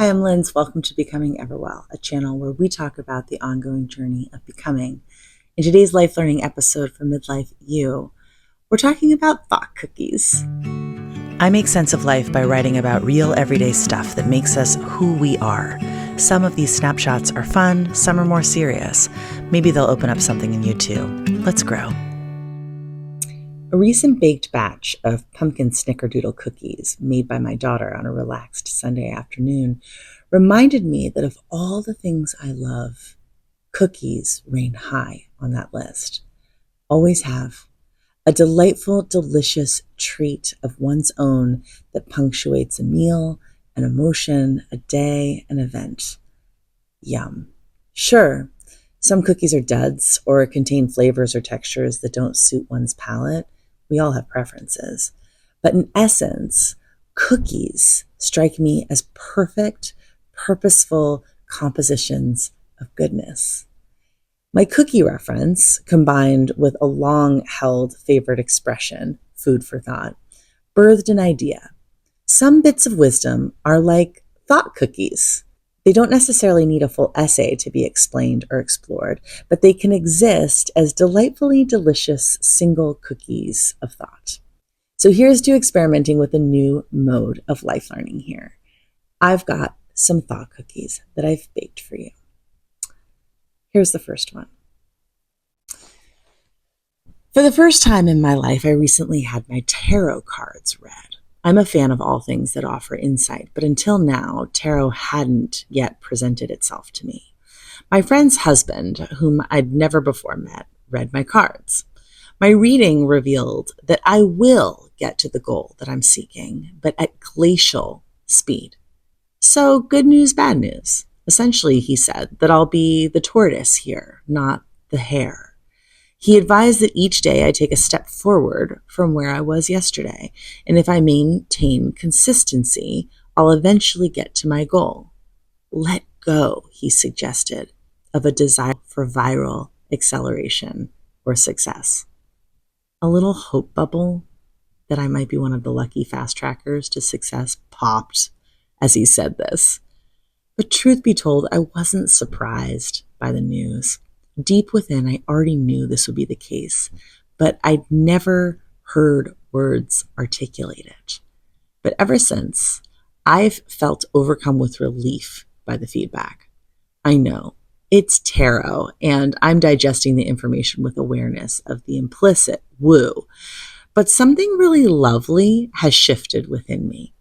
Hi, I'm Linz. Welcome to Becoming Everwell, a channel where we talk about the ongoing journey of becoming. In today's life learning episode for Midlife You, we're talking about thought cookies. I make sense of life by writing about real everyday stuff that makes us who we are. Some of these snapshots are fun, some are more serious. Maybe they'll open up something in you too. Let's grow. A recent baked batch of pumpkin snickerdoodle cookies made by my daughter on a relaxed Sunday afternoon reminded me that of all the things I love, cookies reign high on that list. Always have. A delightful, delicious treat of one's own that punctuates a meal, an emotion, a day, an event. Yum. Sure, some cookies are duds or contain flavors or textures that don't suit one's palate. We all have preferences. But in essence, cookies strike me as perfect, purposeful compositions of goodness. My cookie reference, combined with a long-held favorite expression, food for thought, birthed an idea. Some bits of wisdom are like thought cookies. They don't necessarily need a full essay to be explained or explored, but they can exist as delightfully delicious single cookies of thought. So here's to experimenting with a new mode of life learning here. I've got some thought cookies that I've baked for you. Here's the first one. For the first time in my life, I recently had my tarot cards read. I'm a fan of all things that offer insight, but until now, tarot hadn't yet presented itself to me. My friend's husband, whom I'd never before met, read my cards. My reading revealed that I will get to the goal that I'm seeking, but at glacial speed. So good news, bad news. Essentially, he said that I'll be the tortoise here, not the hare. He advised that each day I take a step forward from where I was yesterday, and if I maintain consistency, I'll eventually get to my goal. Let go, he suggested, of a desire for viral acceleration or success. A little hope bubble that I might be one of the lucky fast trackers to success popped as he said this. But truth be told, I wasn't surprised by the news. Deep within, I already knew this would be the case, but I'd never heard words articulated. But ever since, I've felt overcome with relief by the feedback. I know it's tarot, and I'm digesting the information with awareness of the implicit woo, but something really lovely has shifted within me.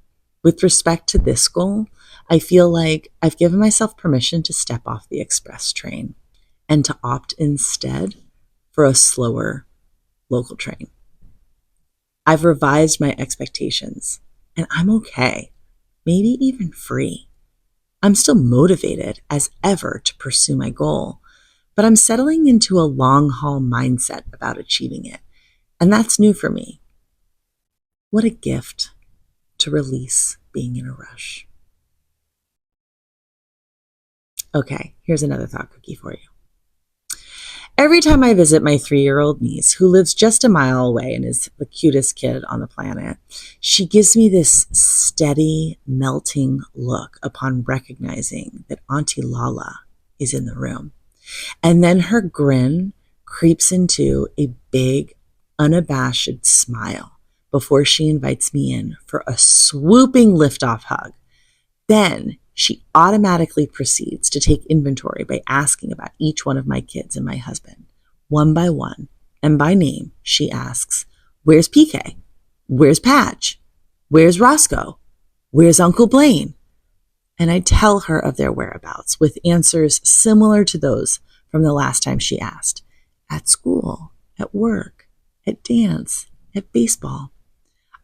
With respect to this goal, I feel like I've given myself permission to step off the express train and to opt instead for a slower local train. I've revised my expectations, and I'm okay, maybe even free. I'm still motivated as ever to pursue my goal, but I'm settling into a long-haul mindset about achieving it, and that's new for me. What a gift to release being in a rush. Okay, here's another thought cookie for you. Every time I visit my 3-year-old niece, who lives just a mile away and is the cutest kid on the planet, she gives me this steady, melting look upon recognizing that Auntie Lala is in the room. And then her grin creeps into a big, unabashed smile before she invites me in for a swooping liftoff hug. Then she automatically proceeds to take inventory by asking about each one of my kids and my husband. One by one, and by name, she asks, "Where's PK? Where's Patch? Where's Roscoe? Where's Uncle Blaine?" And I tell her of their whereabouts with answers similar to those from the last time she asked. At school, at work, at dance, at baseball.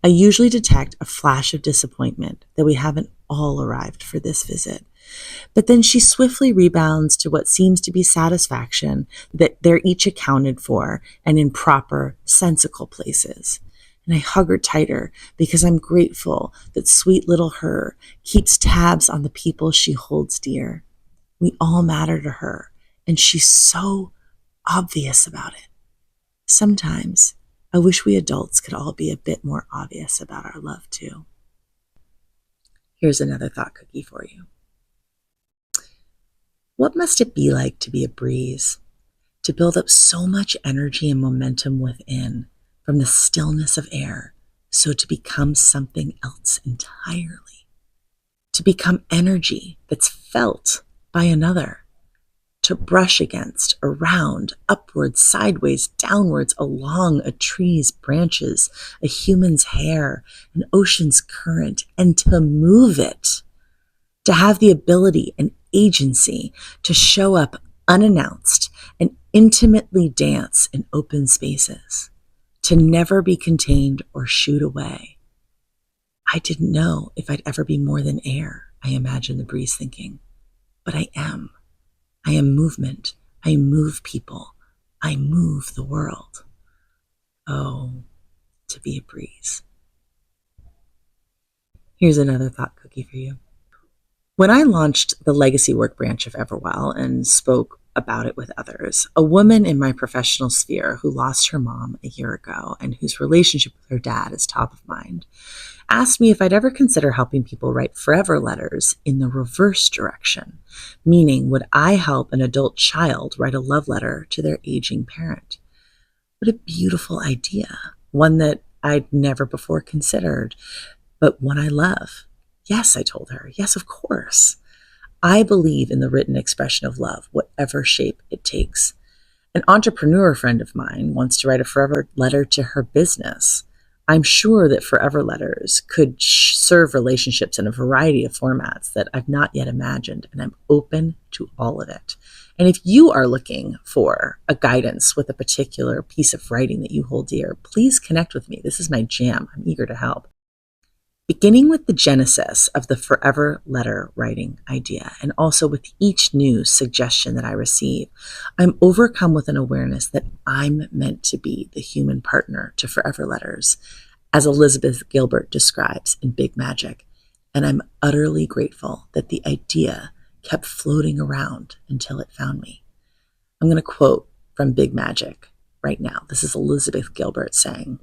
I usually detect a flash of disappointment that we haven't all arrived for this visit. But then she swiftly rebounds to what seems to be satisfaction that they're each accounted for and in proper, sensical places. And I hug her tighter because I'm grateful that sweet little her keeps tabs on the people she holds dear. We all matter to her, and she's so obvious about it. Sometimes I wish we adults could all be a bit more obvious about our love too. Here's another thought cookie for you. What must it be like to be a breeze, to build up so much energy and momentum within from the stillness of air, so to become something else entirely, to become energy that's felt by another, to brush against, around, upwards, sideways, downwards, along a tree's branches, a human's hair, an ocean's current, and to move it, to have the ability and agency to show up unannounced and intimately dance in open spaces, to never be contained or shooed away. I didn't know if I'd ever be more than air, I imagine the breeze thinking, but I am. I am movement. I move people. I move the world. Oh, to be a breeze. Here's another thought cookie for you. When I launched the legacy work branch of Everwell and spoke about it with others, a woman in my professional sphere who lost her mom a year ago and whose relationship with her dad is top of mind asked me if I'd ever consider helping people write forever letters in the reverse direction, meaning would I help an adult child write a love letter to their aging parent? What a beautiful idea, one that I'd never before considered, but one I love. Yes, I told her. Yes, of course. I believe in the written expression of love, whatever shape it takes. An entrepreneur friend of mine wants to write a forever letter to her business. I'm sure that forever letters could serve relationships in a variety of formats that I've not yet imagined, and I'm open to all of it. And if you are looking for a guidance with a particular piece of writing that you hold dear, please connect with me. This is my jam. I'm eager to help. Beginning with the genesis of the forever letter writing idea, and also with each new suggestion that I receive, I'm overcome with an awareness that I'm meant to be the human partner to forever letters, as Elizabeth Gilbert describes in Big Magic. And I'm utterly grateful that the idea kept floating around until it found me. I'm going to quote from Big Magic right now. This is Elizabeth Gilbert saying,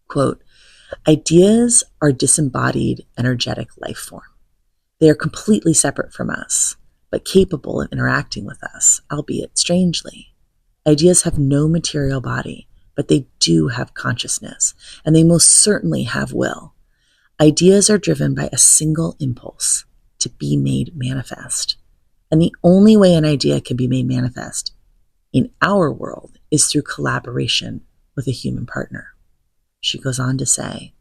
quote, "Ideas are disembodied, energetic life form. They are completely separate from us, but capable of interacting with us, albeit strangely. Ideas have no material body, but they do have consciousness, and they most certainly have will. Ideas are driven by a single impulse, to be made manifest. And the only way an idea can be made manifest in our world is through collaboration with a human partner." She goes on to say,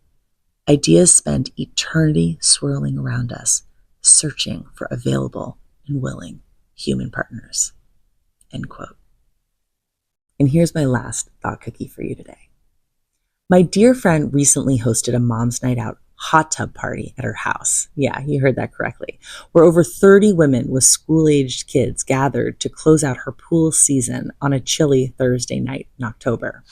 "Ideas spend eternity swirling around us, searching for available and willing human partners." End quote. And here's my last thought cookie for you today. My dear friend recently hosted a mom's night out hot tub party at her house. Yeah, you heard that correctly. Where over 30 women with school-aged kids gathered to close out her pool season on a chilly Thursday night in October.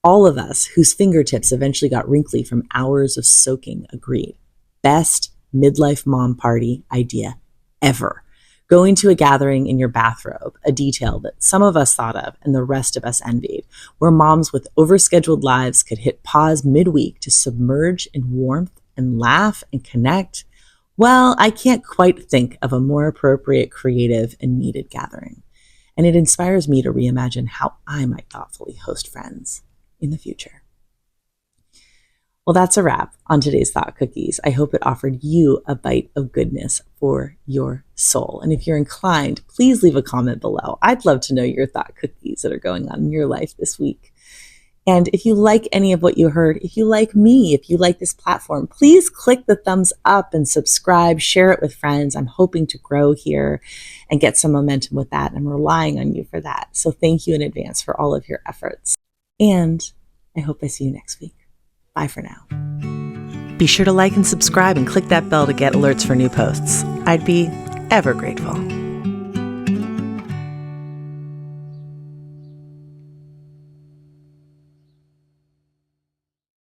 All of us whose fingertips eventually got wrinkly from hours of soaking agreed. Best midlife mom party idea ever. Going to a gathering in your bathrobe, a detail that some of us thought of and the rest of us envied, where moms with overscheduled lives could hit pause midweek to submerge in warmth and laugh and connect. Well, I can't quite think of a more appropriate, creative, and needed gathering. And it inspires me to reimagine how I might thoughtfully host friends in the future. Well, that's a wrap on today's Thought Cookies. I hope it offered you a bite of goodness for your soul. And if you're inclined, please leave a comment below. I'd love to know your Thought Cookies that are going on in your life this week. And if you like any of what you heard, if you like me, if you like this platform, please click the thumbs up and subscribe, share it with friends. I'm hoping to grow here and get some momentum with that. I'm relying on you for that. So thank you in advance for all of your efforts. And I hope I see you next week. Bye for now. Be sure to like and subscribe and click that bell to get alerts for new posts. I'd be ever grateful.